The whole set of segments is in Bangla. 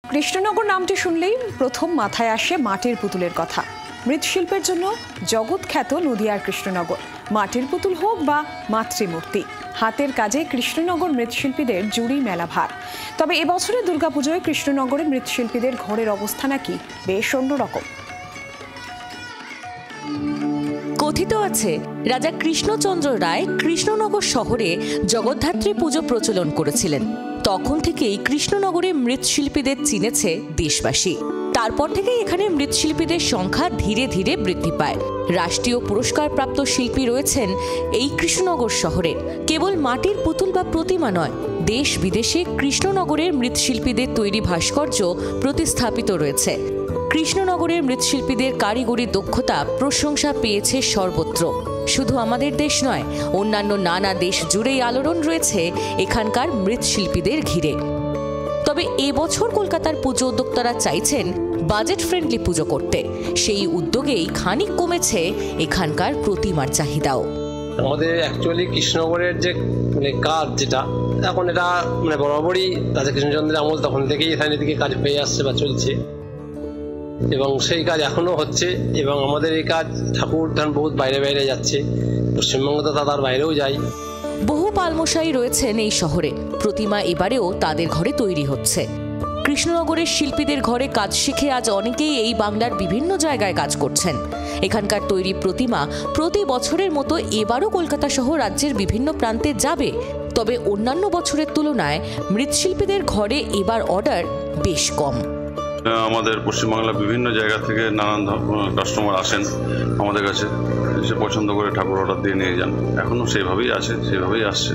কৃষ্ণনগর নামটি শুনলেই প্রথম মাথায় আসে মাটির পুতুলের কথা। মৃৎশিল্পের জন্য জগৎখ্যাত নদিয়ার কৃষ্ণনগর। মাটির পুতুল হোক বা মাতৃমূর্তি, হাতের কাজে কৃষ্ণনগর মৃৎশিল্পীদের জুড়ি মেলা ভার। তবে এবছরের দুর্গাপুজোয় কৃষ্ণনগরের মৃৎশিল্পীদের ঘরের অবস্থা নাকি বেশ অন্যরকম। কথিত আছে, রাজা কৃষ্ণচন্দ্র রায় কৃষ্ণনগর শহরে জগদ্ধাত্রী পুজো প্রচলন করেছিলেন। তখন থেকেই কৃষ্ণনগরে মৃৎশিল্পীদের চিনেছে দেশবাসী। তারপর থেকেই এখানে মৃৎশিল্পীদের সংখ্যা ধীরে ধীরে বৃদ্ধি পায়। রাষ্ট্রীয় পুরস্কারপ্রাপ্ত শিল্পী রয়েছেন এই কৃষ্ণনগর শহরে। কেবল মাটির পুতুল বা প্রতিমা নয়, দেশ বিদেশে কৃষ্ণনগরের মৃৎশিল্পীদের তৈরি ভাস্কর্য প্রতিস্থাপিত রয়েছে। কৃষ্ণনগরের মৃৎশিল্পীদের কারিগরি দক্ষতা প্রশংসা পেয়েছে সর্বত্র। শুধু আমাদের দেশ নয়, অন্যান্য নানা দেশ জুড়েই আলোড়ন রয়েছে এখানকার মৃৎশিল্পীদের ঘিরে। তবে এবছর কলকাতার পুজো উদ্যোক্তারা চাইছেন বাজেট ফ্রেন্ডলি পুজো করতে। সেই উদ্যোগেই খানিক কমেছে এখানকার প্রতিমার চাহিদাও। আমাদের অ্যাকচুয়ালি কৃষ্ণনগরের যে কাজ, যেটা এখন এটা বরাবরই রাজা কৃষ্ণচন্দ্রের আমল তখন থেকেই এখানে দিকে কাজ পেয়ে আসছে বা চলছে, এবং সেই কাজ এখনো হচ্ছে। এবং আমাদের এই কাজ ঠাকুর ধান বহুত বাইরে বাইরে যাচ্ছে, পশ্চিমবঙ্গ তো তার বাইরেও যায়। বহু পালমশাই রয়েছেন এই শহরে। প্রতিমা এবারেও তাদের ঘরে তৈরি হচ্ছে। কৃষ্ণনগরের শিল্পীদের ঘরে কাজ শিখে আজ অনেকেই এই বাংলার বিভিন্ন জায়গায় কাজ করছেন। এখানকার তৈরি প্রতিমা প্রতি বছরের মতো এবারও কলকাতা সহ রাজ্যের বিভিন্ন প্রান্তে যাবে। তবে অন্যান্য বছরের তুলনায় মৃৎশিল্পীদের ঘরে এবার অর্ডার বেশ কম। আমাদের পশ্চিমবাংলার বিভিন্ন জায়গা থেকে নানান কাস্টমার আসেন আমাদের কাছে, এসে পছন্দ করে ঠাকুর অর্ডার দিয়ে নিয়ে যান। এখনো সেইভাবেই আছে, সেইভাবেই আসছে।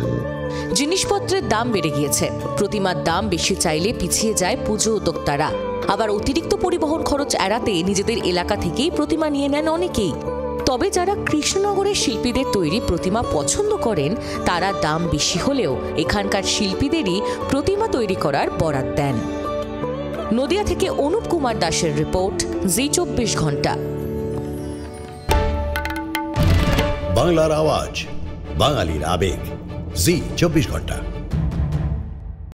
জিনিসপত্রের দাম বেড়ে গিয়েছে। প্রতিমার দাম বেশি চাইলে পিছিয়ে যায় পুজো উদ্যোক্তারা। আবার অতিরিক্ত পরিবহন খরচ এড়াতে নিজেদের এলাকা থেকেই প্রতিমা নিয়ে নেন অনেকেই। তবে যারা কৃষ্ণনগরের শিল্পীদের তৈরি প্রতিমা পছন্দ করেন, তারা দাম বেশি হলেও এখানকার শিল্পীদেরই প্রতিমা তৈরি করার বরাত দেন। নদিয়া থেকে অনুপ কুমার দাসের রিপোর্ট, জি 24 ঘন্টা। বাংলার আওয়াজ, বাঙালির আবেগ, জি 24 ঘন্টা।